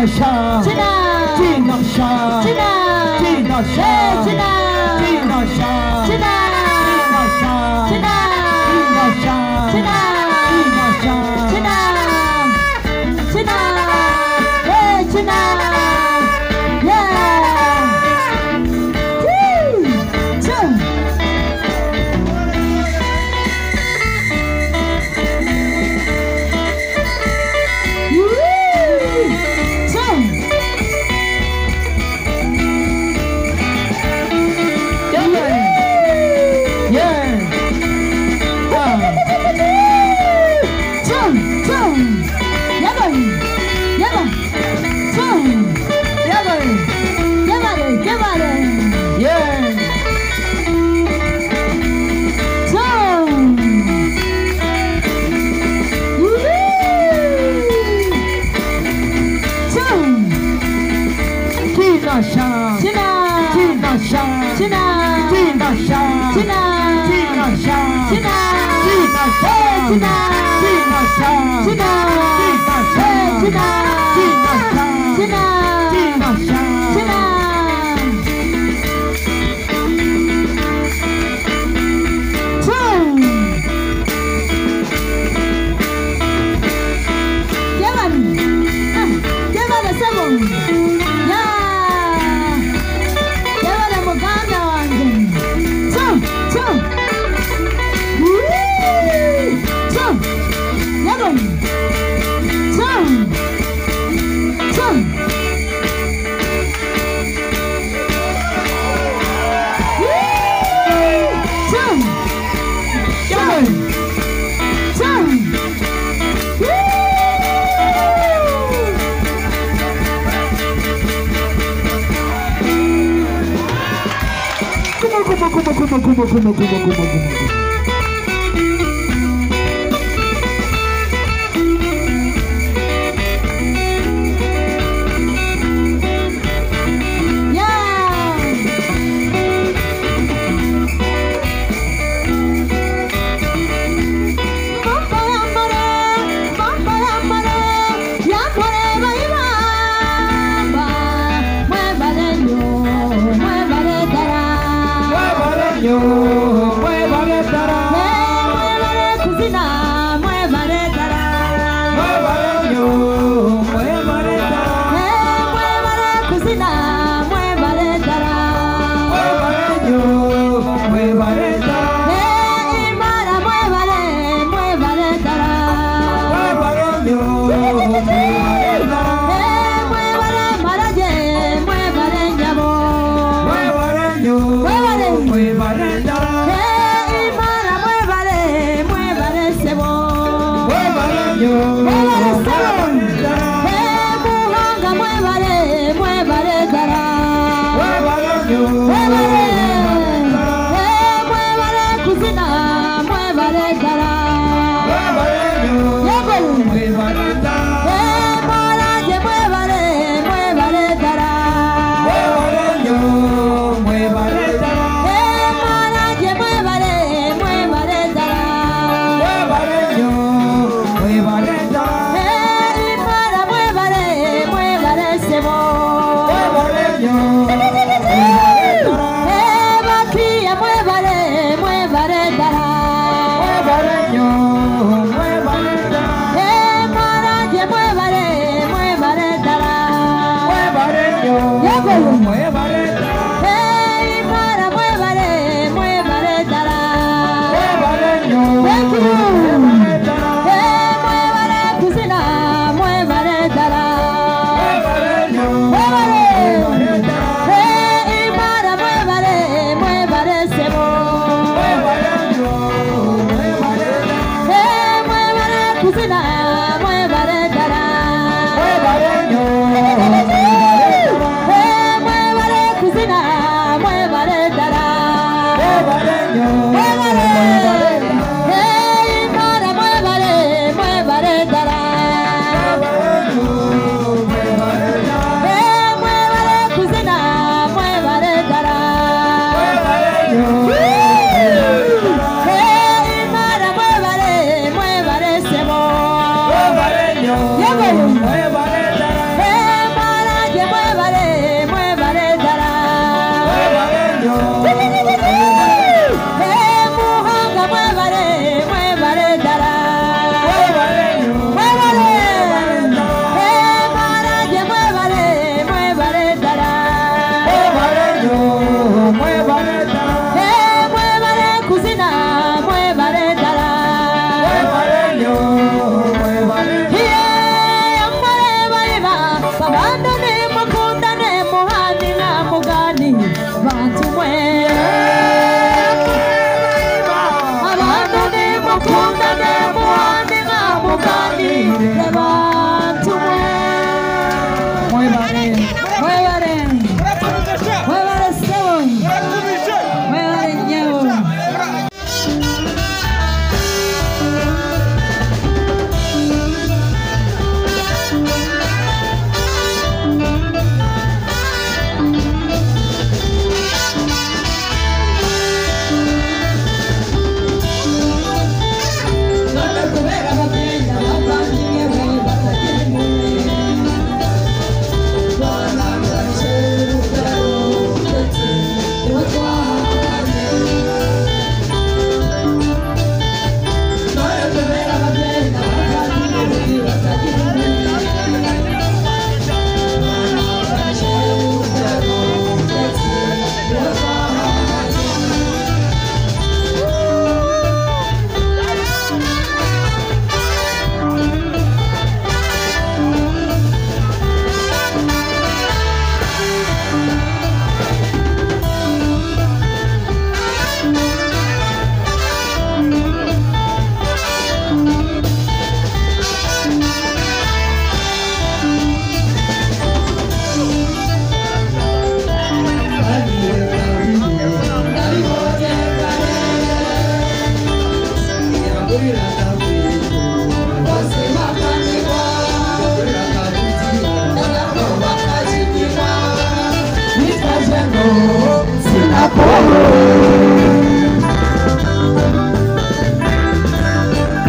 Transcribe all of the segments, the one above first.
Sha, Tina Sha, Tina Sha, Tina Sha, Tina Sha, Tina Sha, Muévale,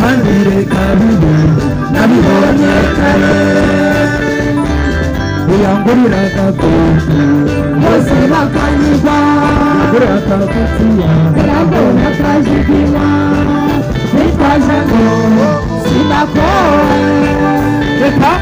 Kandire kabibu nabibonye kare uyangurira kakutu bose bakanyigwa ngurira kakutiya karabona kajigiwa nitwaje ngo sinakore reka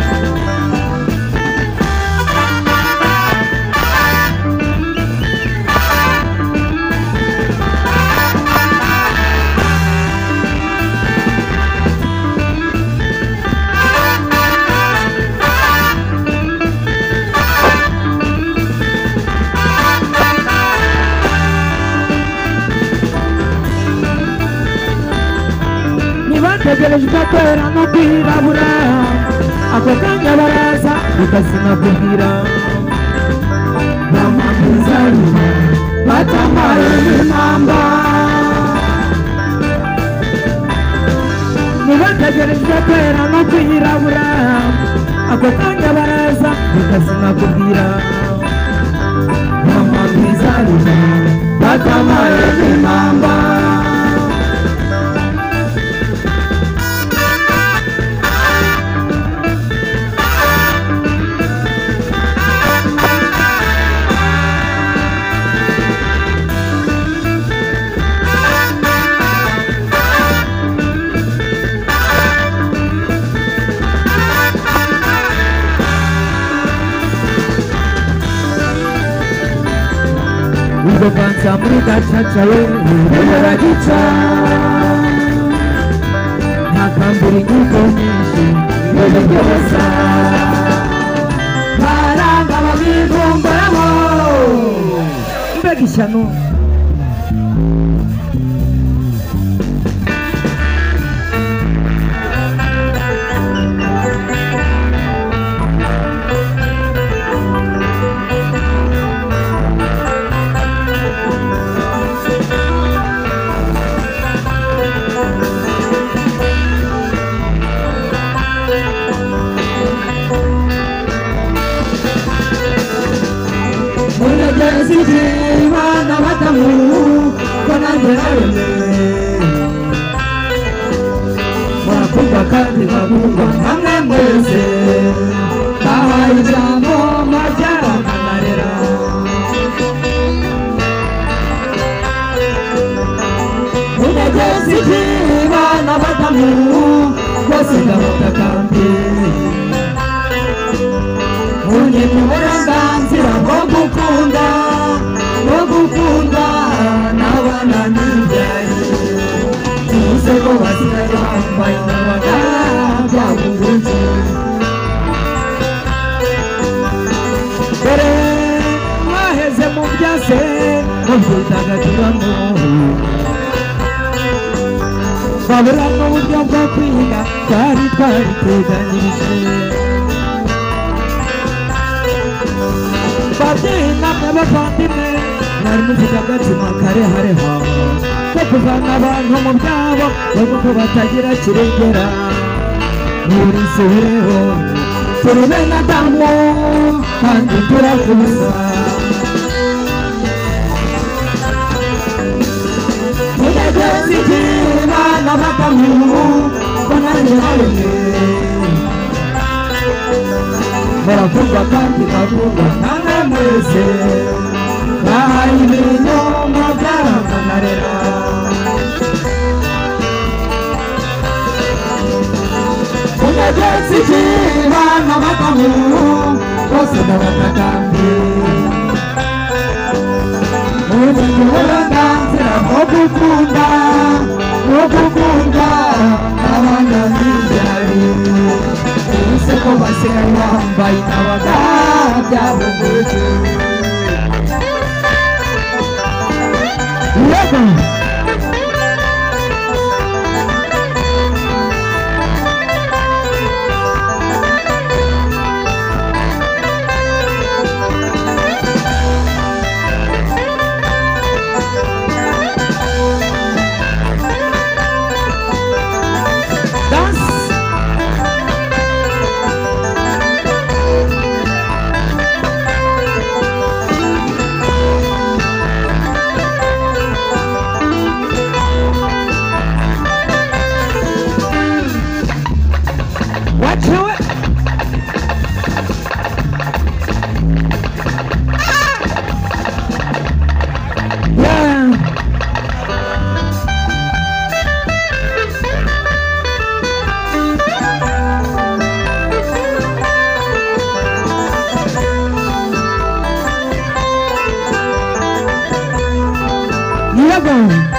tegereje ugatera no kwirabura ako kanya baraza bikazina kugira bamakuzarima batamaye n'imamba nibategereje ugatera no kwirabura ako kanya baraza bikazina kugira bamakuzarima batamaye n'imamba Ugopansa muri gacaca we baragica ntakambura inyuko nyinshi yogereza baranga babivumburamo mbega ishyano Imana batamu konangerane Wakumva kandi babumva hamwe mwese Bahaye ijambo majyara manarera Unegezi Imana batamu Bose ndabatakambi Unyita uburenganzira bwo gukunda n'abana n'ibyaye tuze ko basigaye bambaye n'abagara byabuguzi dore mwaheze mu byase no kwitagaduramo babura n'uburyo bwo kwiga twari twariteganyirije babyeyi namwe bavandimwe mwari mufite agatima karehareha ko kuvana abantu mu byabo bavuga batagira kirengera nturisubireho turi bene Adamu kandi turakuza tunegeze Imana batamu ko nanjye haremwe baravuga kandi bavuga namwe mwese bahaye ibinyoma byaramanarera unegeze Imana batamu bose ndabatakambi ubundi uburenganzira bwo gukunda abana n'ibyaye Use ko basigaye bambaye n'abagara byabuguzi yego